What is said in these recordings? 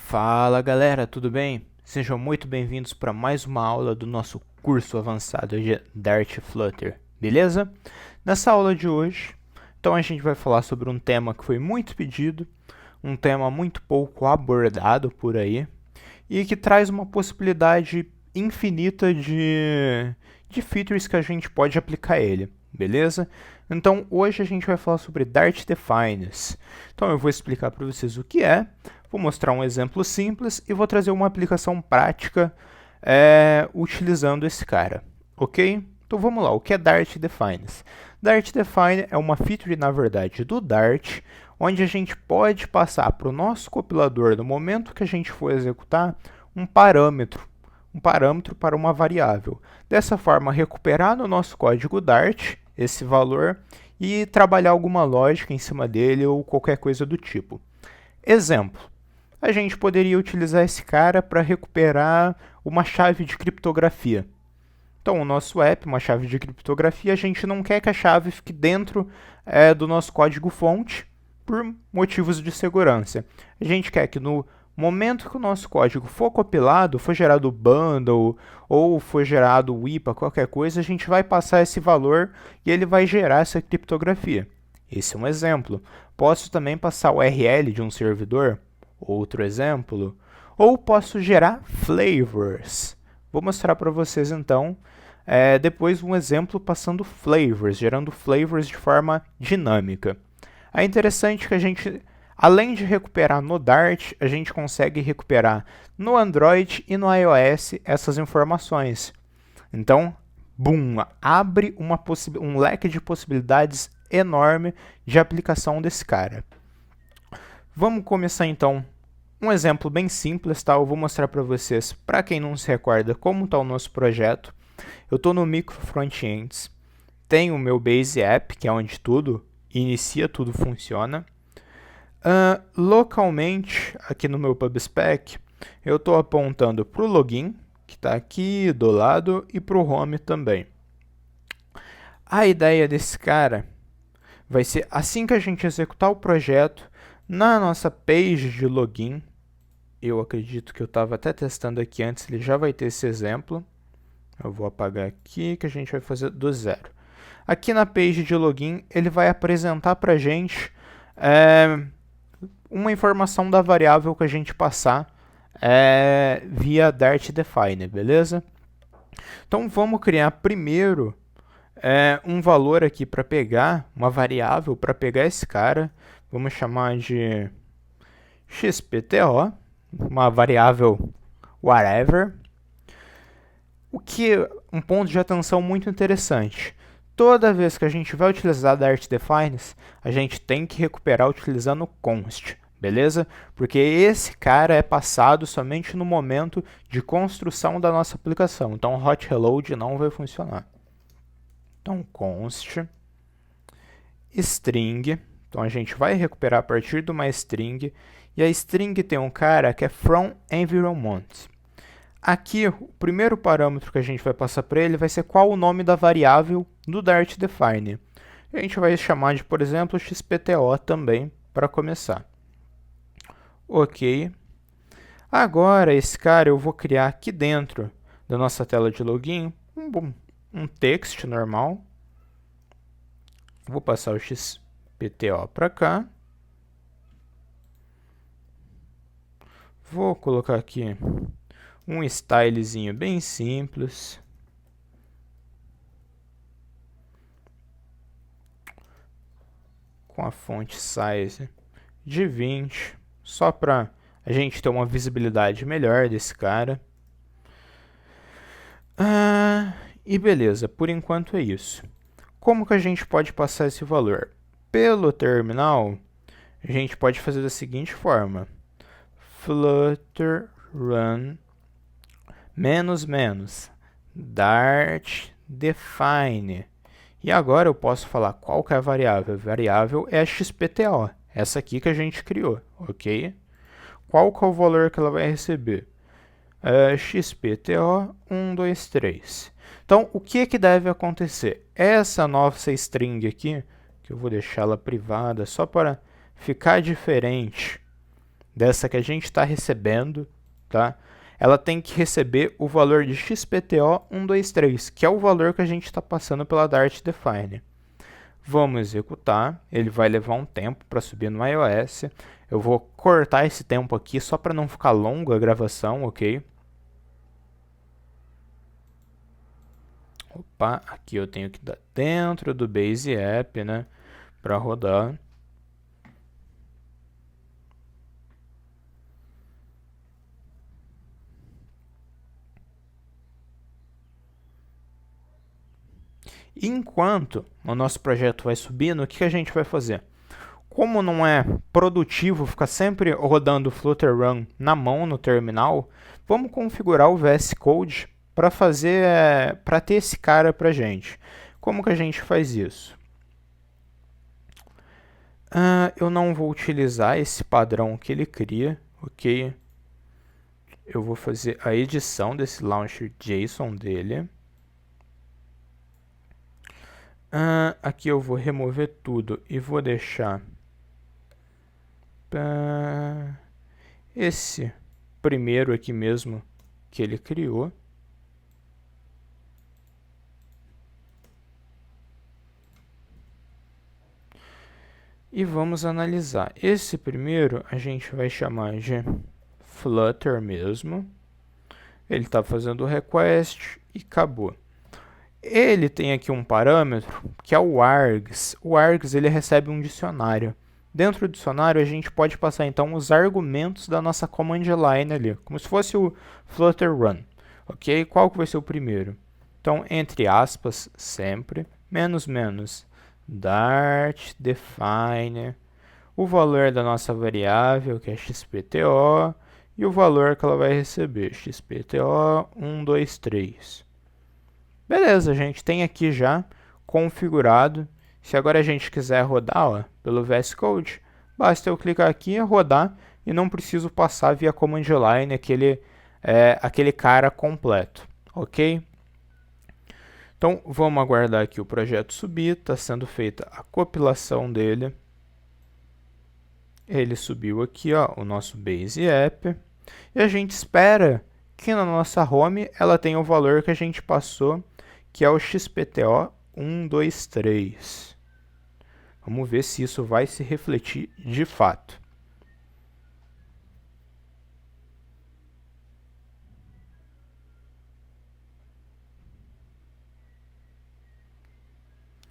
Fala galera, tudo bem? Sejam muito bem-vindos para mais uma aula do nosso curso avançado de Dart Flutter, beleza? Nessa aula de hoje, então a gente vai falar sobre um tema que foi muito pedido, um tema muito pouco abordado por aí, e que traz uma possibilidade infinita de features que a gente pode aplicar a ele, beleza? Então hoje a gente vai falar sobre Dart Defines. Então eu vou explicar para vocês o que é, vou mostrar um exemplo simples e vou trazer uma aplicação prática utilizando esse cara, ok? Então vamos lá, o que é Dart Defines? Dart Define é uma feature, na verdade, do Dart, onde a gente pode passar para o nosso compilador, no momento que a gente for executar, um parâmetro para uma variável. Dessa forma, recuperar no nosso código Dart esse valor e trabalhar alguma lógica em cima dele ou qualquer coisa do tipo. Exemplo, a gente poderia utilizar esse cara para recuperar uma chave de criptografia. Então, o nosso app, uma chave de criptografia, a gente não quer que a chave fique dentro do nosso código-fonte por motivos de segurança. A gente quer que no momento que o nosso código for compilado, for gerado o bundle ou for gerado o IPA, qualquer coisa, a gente vai passar esse valor e ele vai gerar essa criptografia. Esse é um exemplo. Posso também passar o URL de um servidor, outro exemplo. Ou posso gerar flavors. Vou mostrar para vocês então depois um exemplo passando flavors, gerando flavors de forma dinâmica. É interessante que a gente, além de recuperar no Dart, a gente consegue recuperar no Android e no iOS essas informações. Então, boom, abre um leque de possibilidades enorme de aplicação desse cara. Vamos começar então um exemplo bem simples, tá? Eu vou mostrar para vocês, para quem não se recorda, como está o nosso projeto. Eu estou no Micro Frontends, tenho o meu Base App, que é onde tudo inicia, tudo funciona. Localmente, aqui no meu PubSpec, eu estou apontando para o login, que está aqui do lado, e para o home também. A ideia desse cara vai ser, assim que a gente executar o projeto, na nossa page de login, eu acredito que eu estava até testando aqui antes, ele já vai ter esse exemplo. Eu vou apagar aqui, que a gente vai fazer do zero. Aqui na page de login, ele vai apresentar para a gente uma informação da variável que a gente passar via Dart Define, beleza? Então vamos criar primeiro um valor aqui para pegar, uma variável para pegar esse cara. Vamos chamar de XPTO, uma variável whatever. Um ponto de atenção muito interessante. Toda vez que a gente vai utilizar Dart Defines, a gente tem que recuperar utilizando const, beleza? Porque esse cara é passado somente no momento de construção da nossa aplicação. Então, hot reload não vai funcionar. Então, const string. Então, a gente vai recuperar a partir de uma string. E a string tem um cara que é from environment. Aqui, o primeiro parâmetro que a gente vai passar para ele vai ser qual o nome da variável do Dart Define. A gente vai chamar de, por exemplo, XPTO também, para começar. Ok. Agora, esse cara eu vou criar aqui dentro da nossa tela de login um text normal. Vou passar o XPTO para cá. Vou colocar aqui um stylezinho bem simples. Com a fonte size de 20, só para a gente ter uma visibilidade melhor desse cara. E beleza, por enquanto é isso. Como que a gente pode passar esse valor? Pelo terminal, a gente pode fazer da seguinte forma. Flutter run Dart define. E agora eu posso falar qual que é a variável. A variável é a XPTO, essa aqui que a gente criou, ok? Qual que é o valor que ela vai receber? XPTO 123. Então, o que deve acontecer? Essa nossa string aqui, que eu vou deixar ela privada só para ficar diferente dessa que a gente está recebendo, tá? Ela tem que receber o valor de XPTO123, que é o valor que a gente está passando pela Dart Define. Vamos executar, ele vai levar um tempo para subir no iOS. Eu vou cortar esse tempo aqui só para não ficar longo a gravação, ok? Opa, aqui eu tenho que dar dentro do Base App, né, para rodar. Enquanto o nosso projeto vai subindo, o que a gente vai fazer? Como não é produtivo ficar sempre rodando o Flutter Run na mão no terminal, vamos configurar o VS Code para ter esse cara para gente. Como que a gente faz isso? Eu não vou utilizar esse padrão que ele cria, ok? Eu vou fazer a edição desse launcher JSON dele. Aqui eu vou remover tudo e vou deixar esse primeiro aqui mesmo que ele criou. E vamos analisar. Esse primeiro a gente vai chamar de Flutter mesmo. Ele está fazendo o request e acabou. Ele tem aqui um parâmetro que é o args. O args ele recebe um dicionário. Dentro do dicionário a gente pode passar então os argumentos da nossa command line ali, como se fosse o Flutter Run. Ok? Qual que vai ser o primeiro? Então, entre aspas, sempre, menos Dart define o valor da nossa variável, que é XPTO, e o valor que ela vai receber, XPTO123. Beleza, a gente tem aqui já configurado. Se agora a gente quiser rodar ó, pelo VS Code, basta eu clicar aqui e rodar, e não preciso passar via command line aquele cara completo, ok? Então, vamos aguardar aqui o projeto subir, está sendo feita a compilação dele. Ele subiu aqui, ó, o nosso Base App. E a gente espera que na nossa home ela tenha o valor que a gente passou, que é o XPTO123. Vamos ver se isso vai se refletir de fato.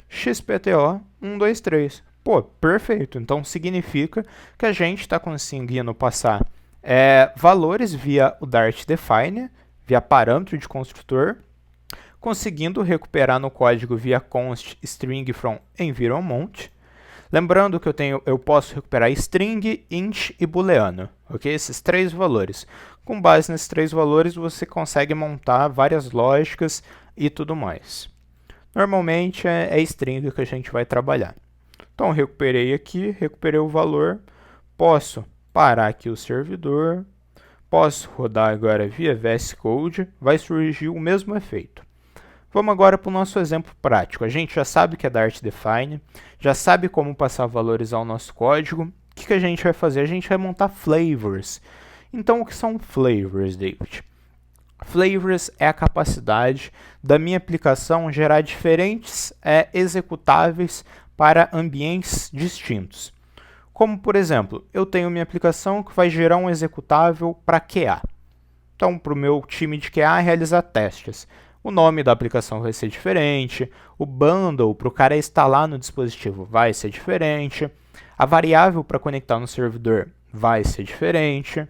XPTO123. Pô, perfeito. Então significa que a gente está conseguindo passar valores via o Dart Define, via parâmetro de construtor, conseguindo recuperar no código via const string from environment. Lembrando que eu posso recuperar string, int e booleano, ok? Esses três valores. Com base nesses três valores, você consegue montar várias lógicas e tudo mais. Normalmente é string que a gente vai trabalhar. Então, recuperei aqui, recuperei o valor. Posso parar aqui o servidor. Posso rodar agora via VS Code. Vai surgir o mesmo efeito. Vamos agora para o nosso exemplo prático. A gente já sabe que é Dart Define, já sabe como passar valores ao nosso código. O que a gente vai fazer? A gente vai montar flavors. Então, o que são flavors, David? Flavors é a capacidade da minha aplicação gerar diferentes executáveis para ambientes distintos. Como, por exemplo, eu tenho minha aplicação que vai gerar um executável para QA. Então, para o meu time de QA realizar testes. O nome da aplicação vai ser diferente, o bundle para o cara instalar no dispositivo vai ser diferente, a variável para conectar no servidor vai ser diferente.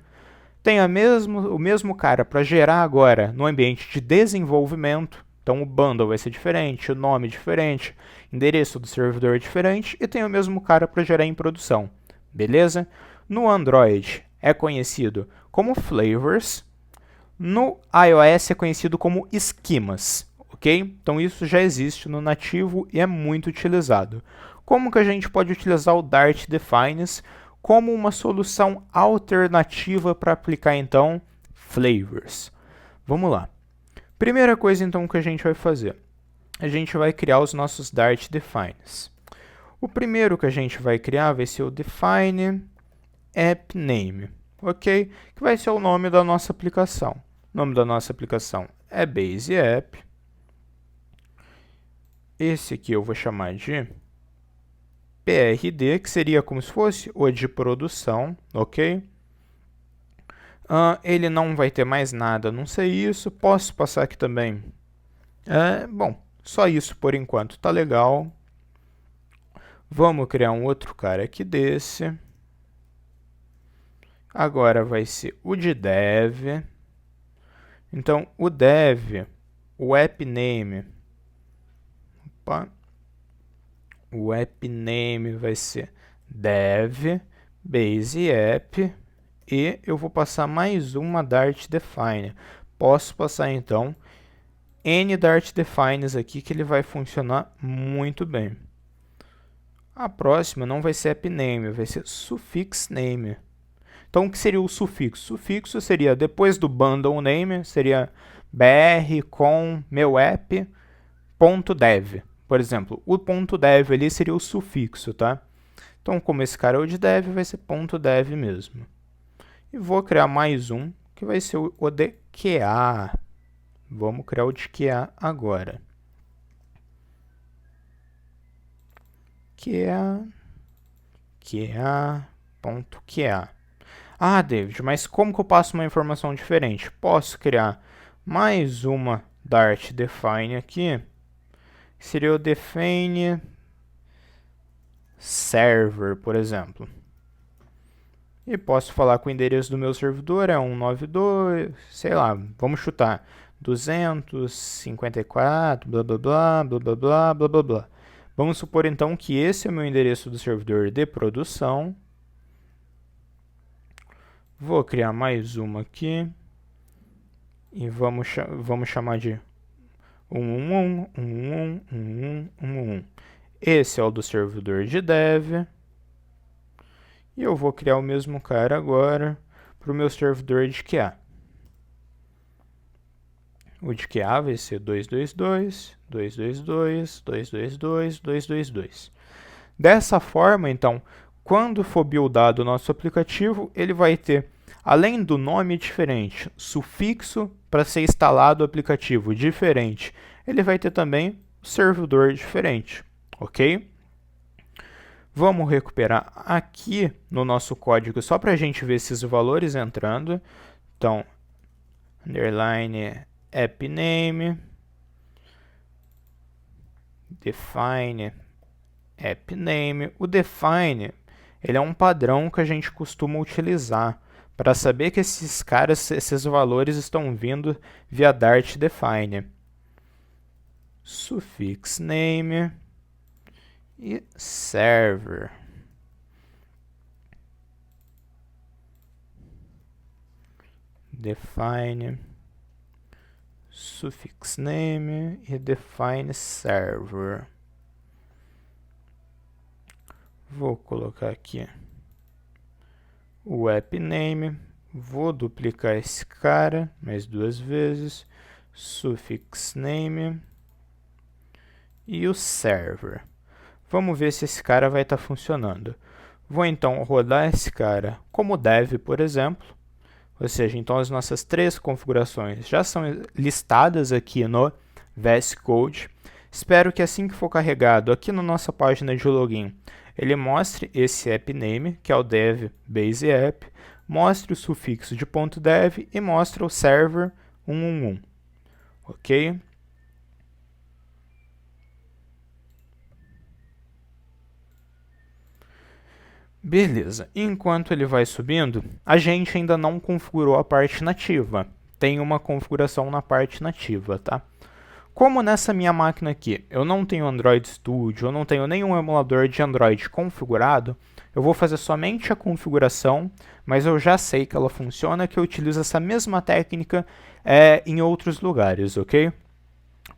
Tem o mesmo cara para gerar agora no ambiente de desenvolvimento, então o bundle vai ser diferente, o nome diferente, endereço do servidor diferente, e tem o mesmo cara para gerar em produção, beleza? No Android é conhecido como flavors. No iOS é conhecido como esquemas, ok? Então isso já existe no nativo e é muito utilizado. Como que a gente pode utilizar o Dart Defines como uma solução alternativa para aplicar então flavors? Vamos lá. Primeira coisa então que a gente vai fazer, a gente vai criar os nossos Dart Defines. O primeiro que a gente vai criar vai ser o Define App Name. ok? Que vai ser o nome da nossa aplicação. O nome da nossa aplicação é Base App. Esse aqui eu vou chamar de PRD, que seria como se fosse o de produção, ok? Ele não vai ter mais nada, não sei isso. Posso passar aqui também. Bom, só isso por enquanto, tá legal. Vamos criar um outro cara aqui desse. Agora vai ser o de dev. Então, o dev, o app name. O app name vai ser dev base app. E eu vou passar mais uma Dart define. Posso passar então N Dart defines aqui, que ele vai funcionar muito bem. A próxima não vai ser app name, vai ser suffix name. Então, o que seria o sufixo? Sufixo seria, depois do bundle name, seria br com meu app .dev. Por exemplo, o .dev ali seria o sufixo, tá? Então, como esse cara é o de dev, vai ser .dev mesmo. E vou criar mais um, que vai ser o de QA. Vamos criar o de QA agora. QA.QA. Ah, David, mas como que eu passo uma informação diferente? Posso criar mais uma Dart define aqui. Seria o define server, por exemplo. E posso falar que o endereço do meu servidor é 192, sei lá, vamos chutar, 254, blá blá blá, blá blá blá, blá blá blá. Vamos supor então que esse é o meu endereço do servidor de produção. Vou criar mais uma aqui. E vamos chamar de 111. Esse é o do servidor de dev. E eu vou criar o mesmo cara agora para o meu servidor de QA. O de QA vai ser 222, 222, 222, 222. Dessa forma, então, quando for buildado o nosso aplicativo, ele vai ter, além do nome diferente, sufixo para ser instalado o aplicativo diferente, ele vai ter também servidor diferente, ok? Vamos recuperar aqui no nosso código só para a gente ver esses valores entrando. Então, underline app name, define app name. O define, ele é um padrão que a gente costuma utilizar para saber que esses valores estão vindo via Dart define. Suffix name e server. Define suffix name e define server. Vou colocar aqui o app name, vou duplicar esse cara mais duas vezes, suffix name e o server. Vamos ver se esse cara vai estar funcionando. Vou então rodar esse cara como dev, por exemplo. Ou seja, então as nossas três configurações já são listadas aqui no VS Code. Espero que assim que for carregado aqui na nossa página de login, ele mostre esse app name, que é o dev base app, mostre o sufixo de .dev e mostre o server 111. Ok? Beleza, enquanto ele vai subindo, a gente ainda não configurou a parte nativa. Tem uma configuração na parte nativa, tá? Como nessa minha máquina aqui eu não tenho Android Studio, eu não tenho nenhum emulador de Android configurado, eu vou fazer somente a configuração, mas eu já sei que ela funciona, que eu utilizo essa mesma técnica em outros lugares, ok?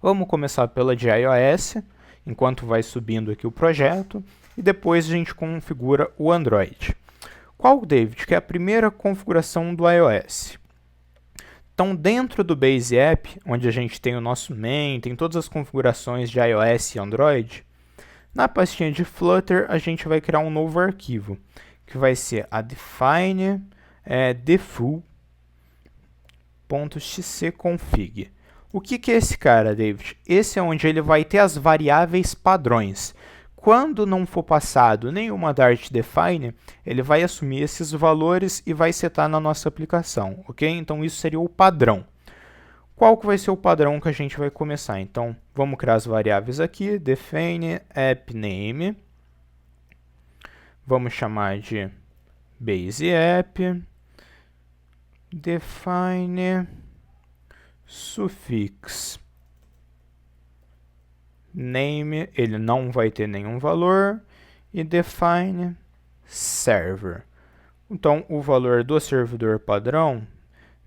Vamos começar pela de iOS, enquanto vai subindo aqui o projeto, e depois a gente configura o Android. Qual, David, que é a primeira configuração do iOS? Então, dentro do Base App, onde a gente tem o nosso main, tem todas as configurações de iOS e Android, na pastinha de Flutter a gente vai criar um novo arquivo, que vai ser a define default.xcconfig. O que é esse cara, David? Esse é onde ele vai ter as variáveis padrões. Quando não for passado nenhuma Dart define, ele vai assumir esses valores e vai setar na nossa aplicação, ok? Então isso seria o padrão. Qual que vai ser o padrão que a gente vai começar? Então vamos criar as variáveis aqui, define appName, vamos chamar de baseApp, define suffix name, ele não vai ter nenhum valor, e define server. Então, o valor do servidor padrão,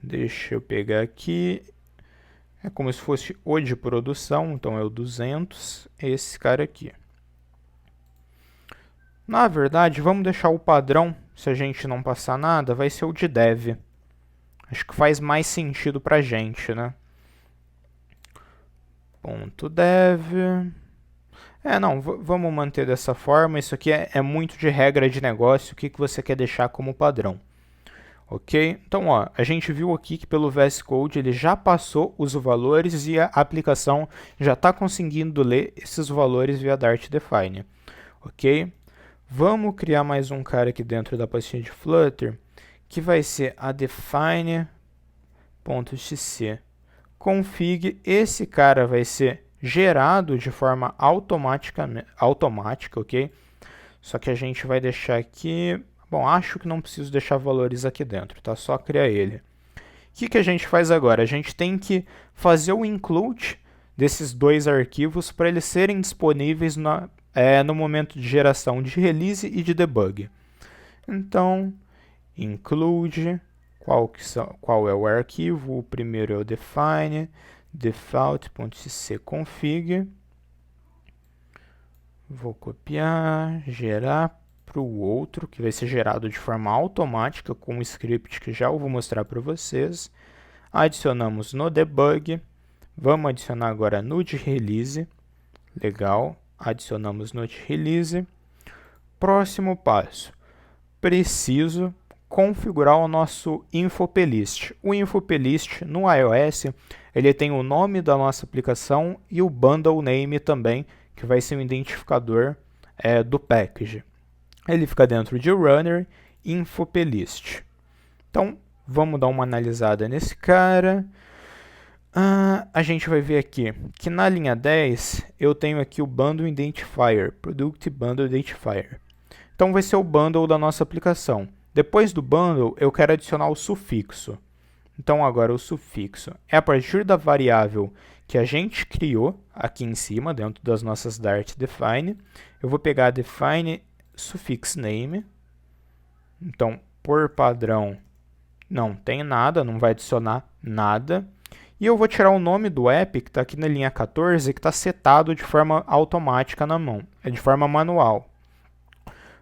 deixa eu pegar aqui, é como se fosse o de produção, então é o 200, esse cara aqui. Na verdade, vamos deixar o padrão, se a gente não passar nada, vai ser o de dev. Acho que faz mais sentido pra gente, né? .dev. Vamos manter dessa forma. Isso aqui é muito de regra de negócio. O que você quer deixar como padrão? Ok? Então, ó, a gente viu aqui que pelo VS Code ele já passou os valores e a aplicação já está conseguindo ler esses valores via Dart Define. Ok? Vamos criar mais um cara aqui dentro da pastinha de Flutter, que vai ser a define.xcconfig. Esse cara vai ser gerado de forma automática, ok? Só que a gente vai deixar aqui... Bom, acho que não preciso deixar valores aqui dentro, tá? Só criar ele. O que a gente faz agora? A gente tem que fazer o include desses dois arquivos para eles serem disponíveis no momento de geração de release e de debug. Então, include, qual é o arquivo? O primeiro é o define, default.xcconfig. Vou copiar, gerar para o outro, que vai ser gerado de forma automática com um script que já eu vou mostrar para vocês. Adicionamos no debug. Vamos adicionar agora no de release. Legal. Adicionamos no de release. Próximo passo. Preciso configurar o nosso InfoPlist. O InfoPlist no iOS, ele tem o nome da nossa aplicação e o bundle name também, que vai ser um identificador do package. Ele fica dentro de runner InfoPlist. Então, vamos dar uma analisada nesse cara. A gente vai ver aqui que na linha 10 eu tenho aqui o Bundle Identifier, Product Bundle Identifier. Então vai ser o bundle da nossa aplicação. Depois do bundle eu quero adicionar o sufixo. Então agora o sufixo é a partir da variável que a gente criou aqui em cima, dentro das nossas Dart Define. Eu vou pegar a define suffix name. Então, por padrão, não tem nada, não vai adicionar nada. E eu vou tirar o nome do app, que está aqui na linha 14, que está setado de forma automática na mão, de forma manual.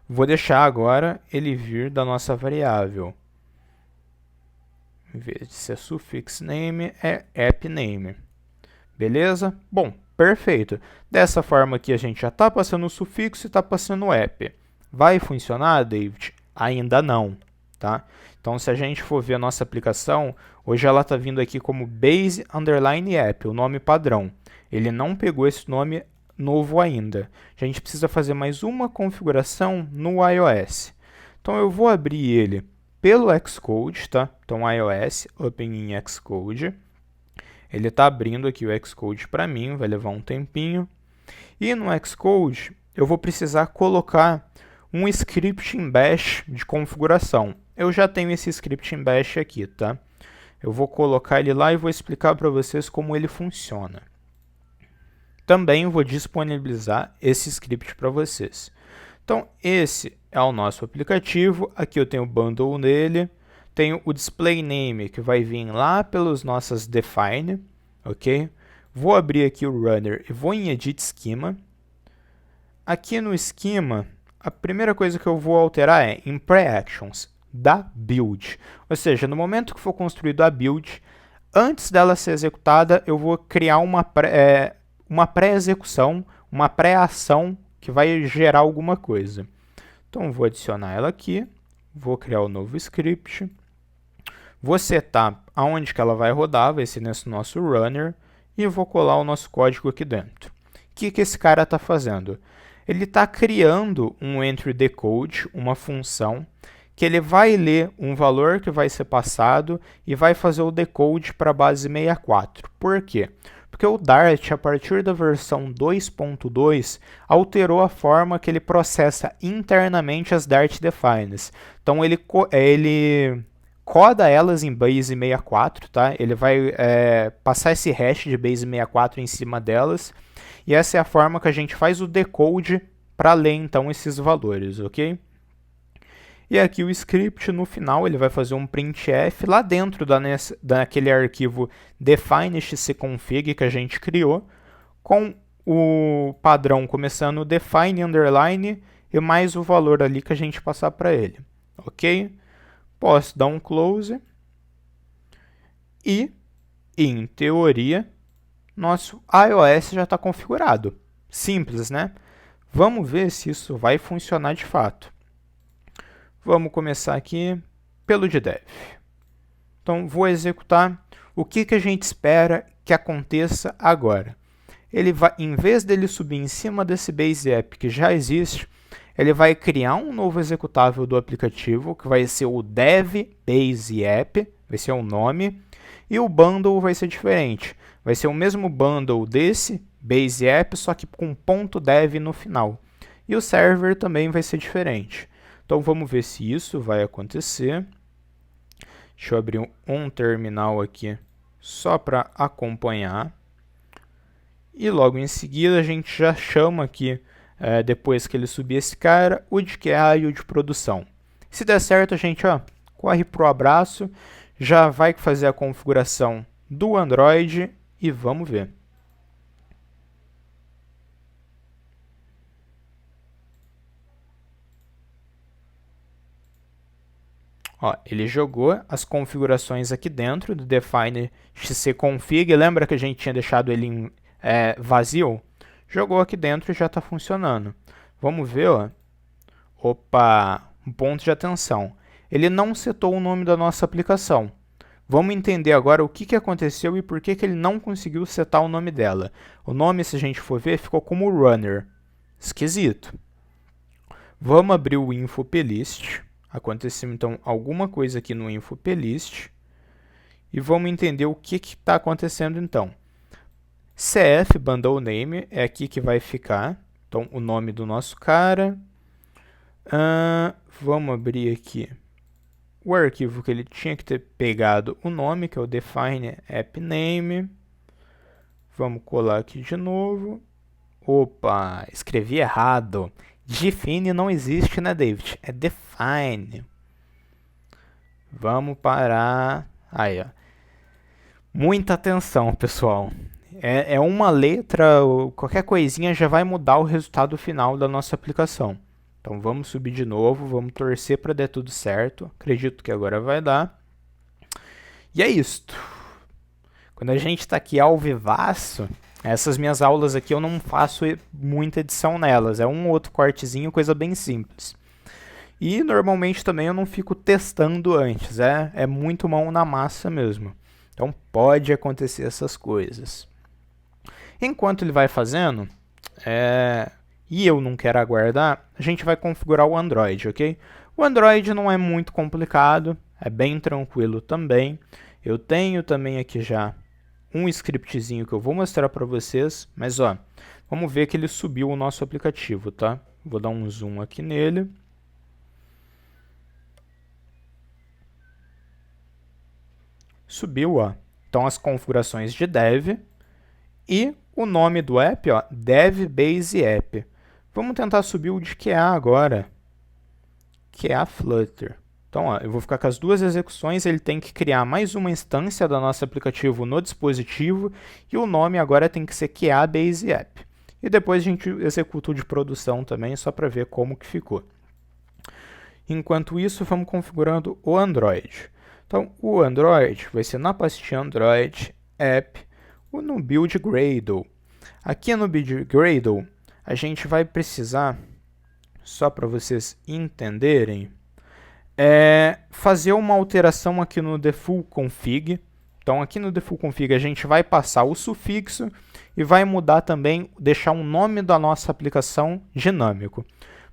Vou deixar agora ele vir da nossa variável. Em vez de ser suffix name, é app name. Beleza? Bom, perfeito. Dessa forma aqui a gente já está passando o sufixo e está passando o app. Vai funcionar, David? Ainda não, tá? Então, se a gente for ver a nossa aplicação, hoje ela está vindo aqui como base_app, o nome padrão. Ele não pegou esse nome novo ainda. A gente precisa fazer mais uma configuração no iOS. Então, eu vou abrir ele pelo Xcode, tá? Então, iOS, Open in Xcode. Ele está abrindo aqui o Xcode para mim, vai levar um tempinho. E no Xcode, eu vou precisar colocar um script em bash de configuração. Eu já tenho esse script em bash aqui, tá? Eu vou colocar ele lá e vou explicar para vocês como ele funciona. Também vou disponibilizar esse script para vocês. Então, esse é o nosso aplicativo. Aqui eu tenho o bundle nele. Tenho o display name, que vai vir lá pelas nossas define, ok? Vou abrir aqui o runner e vou em edit schema. Aqui no schema, a primeira coisa que eu vou alterar é em pre-actions da build. Ou seja, no momento que for construído a build, antes dela ser executada, eu vou criar uma pré-execução, uma pré-ação que vai gerar alguma coisa. Então, vou adicionar ela aqui, vou criar um novo script. Vou setar aonde que ela vai rodar, vai ser nesse nosso runner, e vou colar o nosso código aqui dentro. O que que esse cara está fazendo? Ele está criando um entry decode, uma função, que ele vai ler um valor que vai ser passado e vai fazer o decode para a base 64. Por quê? Porque o Dart, a partir da versão 2.2, alterou a forma que ele processa internamente as Dart defines. Então ele coda elas em base 64, tá? Ele vai passar esse hash de base 64 em cima delas, e essa é a forma que a gente faz o decode para ler então esses valores, ok? E aqui o script, no final, ele vai fazer um printf lá dentro daquele arquivo define.xcconfig que a gente criou, com o padrão começando define underline e mais o valor ali que a gente passar para ele, ok? Posso dar um close e, em teoria, nosso iOS já está configurado. Simples, né? Vamos ver se isso vai funcionar de fato. Vamos começar aqui pelo de dev. Então, vou executar o que a gente espera que aconteça agora. Ele vai, em vez dele subir em cima desse base app que já existe, ele vai criar um novo executável do aplicativo, que vai ser o dev base app, vai ser o nome, e o bundle vai ser diferente. Vai ser o mesmo bundle desse base app, só que com .dev no final. E o server também vai ser diferente. Então vamos ver se isso vai acontecer. Deixa eu abrir um terminal aqui só para acompanhar. E logo em seguida a gente já chama aqui, depois que ele subir esse cara, o de QA e o de produção. Se der certo, a gente corre para o abraço, já vai fazer a configuração do Android e vamos ver. Ele jogou as configurações aqui dentro do define xcconfig. Lembra que a gente tinha deixado ele vazio? Jogou aqui dentro e já está funcionando. Vamos ver, Opa, um ponto de atenção. Ele não setou o nome da nossa aplicação. Vamos entender agora o que aconteceu e por que ele não conseguiu setar o nome dela. O nome, se a gente for ver, ficou como runner. Esquisito. Vamos abrir o info plist. Aconteceu então alguma coisa aqui no info plist e vamos entender o que está acontecendo então. CF bundle name é aqui que vai ficar, então o nome do nosso cara. Vamos abrir aqui o arquivo que ele tinha que ter pegado o nome, que é o define app name. Vamos colar aqui de novo. Opa, escrevi errado. Define não existe, né, David? É define. Vamos parar. Aí, muita atenção, pessoal. É uma letra, qualquer coisinha já vai mudar o resultado final da nossa aplicação. Então vamos subir de novo, vamos torcer para dar tudo certo. Acredito que agora vai dar. E é isto. Quando a gente está aqui ao vivaço, essas minhas aulas aqui eu não faço muita edição nelas, é um ou outro cortezinho, coisa bem simples. E normalmente também eu não fico testando antes, é muito mão na massa mesmo. Então pode acontecer essas coisas. Enquanto ele vai fazendo, e eu não quero aguardar, a gente vai configurar o Android, ok? O Android não é muito complicado, é bem tranquilo também. Eu tenho também aqui já um scriptzinho que eu vou mostrar para vocês, mas vamos ver que ele subiu o nosso aplicativo, tá? Vou dar um zoom aqui nele. Subiu, então as configurações de dev e o nome do app, dev base app. Vamos tentar subir o de QA agora, QA Flutter. Então, eu vou ficar com as duas execuções, ele tem que criar mais uma instância do nosso aplicativo no dispositivo e o nome agora tem que ser QA Base App. E depois a gente executa o de produção também, só para ver como que ficou. Enquanto isso, vamos configurando o Android. Então, o Android vai ser na pastinha Android App, no Build Gradle. Aqui no Build Gradle, a gente vai precisar, só para vocês entenderem, fazer uma alteração aqui no default config. Então aqui no default config a gente vai passar o sufixo e vai mudar também, deixar o nome da nossa aplicação dinâmico.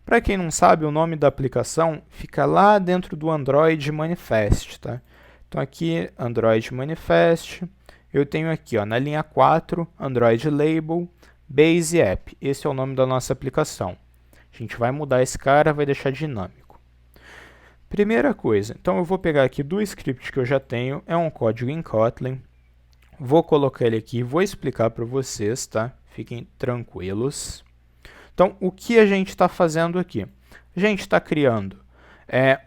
Para quem não sabe, o nome da aplicação fica lá dentro do Android Manifest, tá? Então aqui, Android Manifest, eu tenho aqui, ó, na linha 4, Android Label, Base App. Esse é o nome da nossa aplicação. A gente vai mudar esse cara, vai deixar dinâmico. Primeira coisa, então eu vou pegar aqui do script que eu já tenho, é um código em Kotlin. Vou colocar ele aqui, vou explicar para vocês, tá? Fiquem tranquilos. Então, o que a gente está fazendo aqui? A gente está criando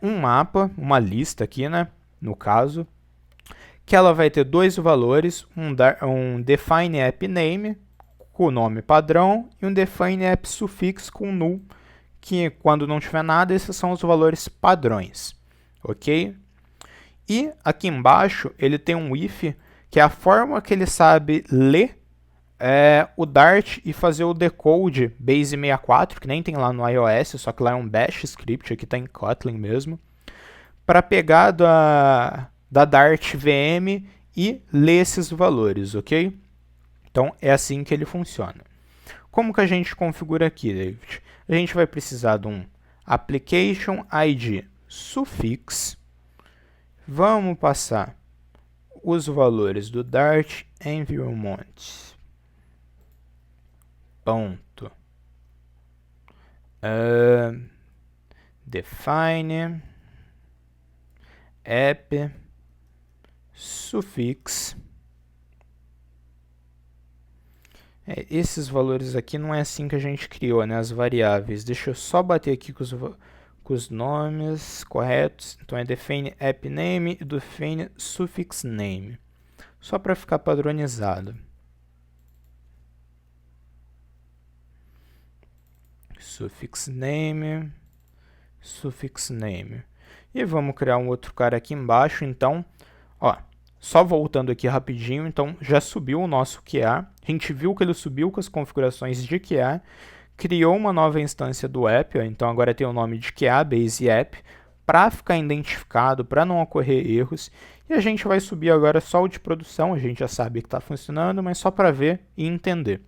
um mapa, uma lista aqui, né? No caso, que ela vai ter dois valores, um define app name, com o nome padrão, e um define app suffix com null, que quando não tiver nada, esses são os valores padrões, ok? E aqui embaixo, ele tem um if, que é a forma que ele sabe ler o Dart e fazer o decode base 64, que nem tem lá no iOS, só que lá é um bash script, aqui está em Kotlin mesmo, para pegar da Dart VM e ler esses valores, ok? Então é assim que ele funciona. Como que a gente configura aqui, David? A gente vai precisar de um application ID suffix. Vamos passar os valores do Dart environment. Ponto. Define app suffix. Esses valores aqui não é assim que a gente criou, né? As variáveis. Deixa eu só bater aqui com os nomes corretos. Então é define app name e define suffix name. Só para ficar padronizado. Suffix name, suffix name. E vamos criar um outro cara aqui embaixo, então, ó, só voltando aqui rapidinho, então já subiu o nosso QA, a gente viu que ele subiu com as configurações de QA, criou uma nova instância do app, ó, então agora tem o nome de QA Base App, para ficar identificado, para não ocorrer erros, e a gente vai subir agora só o de produção, a gente já sabe que está funcionando, mas só para ver e entender.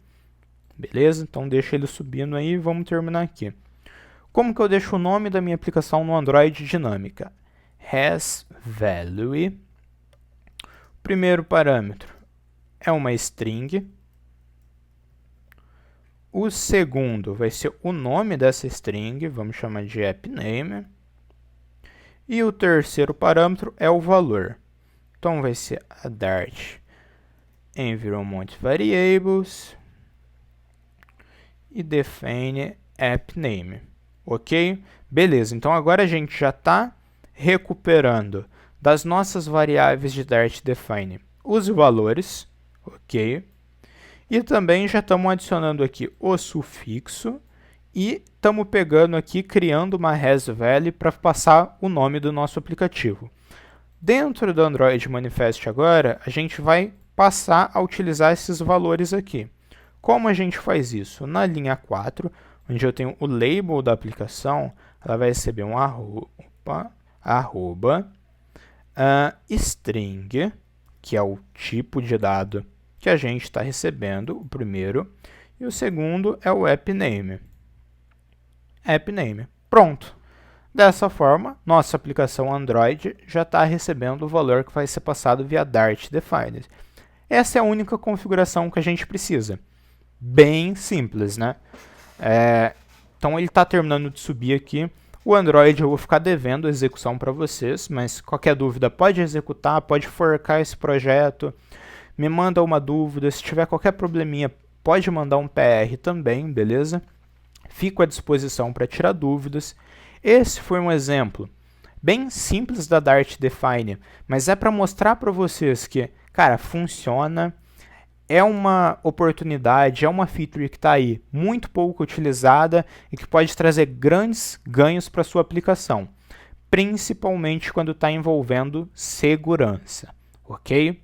Beleza? Então deixa ele subindo aí e vamos terminar aqui. Como que eu deixo o nome da minha aplicação no Android dinâmica? hasValue. O primeiro parâmetro é uma string. O segundo vai ser o nome dessa string, vamos chamar de appName. E o terceiro parâmetro é o valor. Então vai ser a Dart environment variables e define app name, ok? Beleza, então agora a gente já está recuperando das nossas variáveis de Dart define os valores, ok? E também já estamos adicionando aqui o sufixo e estamos pegando aqui, criando uma hasValue para passar o nome do nosso aplicativo. Dentro do Android Manifest agora, a gente vai passar a utilizar esses valores aqui. Como a gente faz isso? Na linha 4, onde eu tenho o label da aplicação, ela vai receber um arroba string, que é o tipo de dado que a gente está recebendo, o primeiro, e o segundo é o appName. appName. Pronto. Dessa forma, nossa aplicação Android já está recebendo o valor que vai ser passado via Dart Defined. Essa é a única configuração que a gente precisa. Bem simples, né? Então ele está terminando de subir aqui. O Android eu vou ficar devendo a execução para vocês, mas qualquer dúvida pode executar, pode forcar esse projeto. Me manda uma dúvida, se tiver qualquer probleminha, pode mandar um PR também, beleza? Fico à disposição para tirar dúvidas. Esse foi um exemplo bem simples da Dart Define, mas é para mostrar para vocês que, cara, funciona. É uma oportunidade, é uma feature que está aí muito pouco utilizada e que pode trazer grandes ganhos para a sua aplicação, principalmente quando está envolvendo segurança, ok?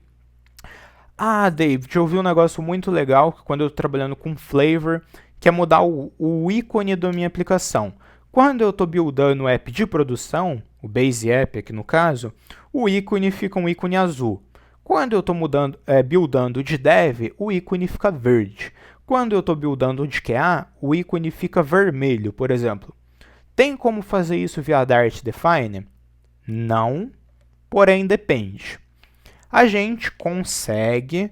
Ah, David, eu vi um negócio muito legal quando eu estou trabalhando com Flavor, que é mudar o ícone da minha aplicação. Quando eu estou buildando o app de produção, o Base App aqui no caso, o ícone fica um ícone azul. Quando eu estou buildando de dev, o ícone fica verde. Quando eu estou buildando de QA, o ícone fica vermelho, por exemplo. Tem como fazer isso via Dart Define? Não, porém depende. A gente consegue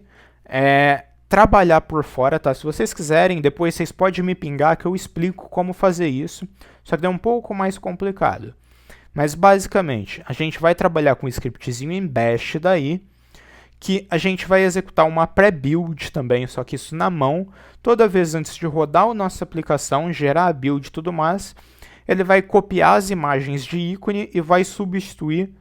trabalhar por fora, tá? Se vocês quiserem, depois vocês podem me pingar que eu explico como fazer isso, só que é um pouco mais complicado. Mas basicamente, a gente vai trabalhar com um scriptzinho em Bash daí, que a gente vai executar uma pré-build também, só que isso na mão. Toda vez antes de rodar a nossa aplicação, gerar a build e tudo mais, ele vai copiar as imagens de ícone e vai substituir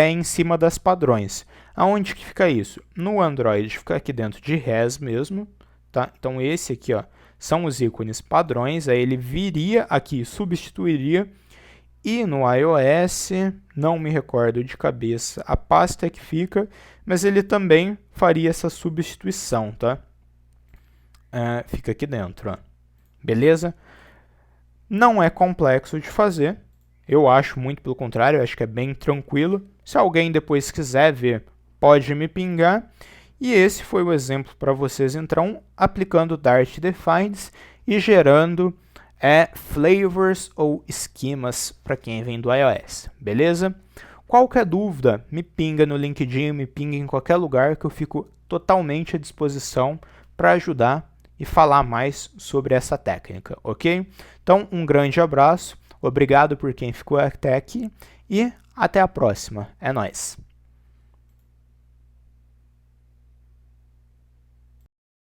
em cima das padrões. Aonde que fica isso? No Android fica aqui dentro de res mesmo, tá? Então esse aqui, ó, são os ícones padrões, aí ele viria aqui, substituiria. E no iOS, não me recordo de cabeça a pasta que fica, mas ele também faria essa substituição, tá? Fica aqui dentro, ó. Beleza? Não é complexo de fazer, eu acho muito pelo contrário, eu acho que é bem tranquilo. Se alguém depois quiser ver, pode me pingar. E esse foi o exemplo para vocês, então, aplicando Dart Defines e gerando flavors ou esquemas para quem vem do iOS, beleza? Qualquer dúvida, me pinga no LinkedIn, me pinga em qualquer lugar que eu fico totalmente à disposição para ajudar e falar mais sobre essa técnica, ok? Então, um grande abraço, obrigado por quem ficou até aqui e até a próxima. É nóis!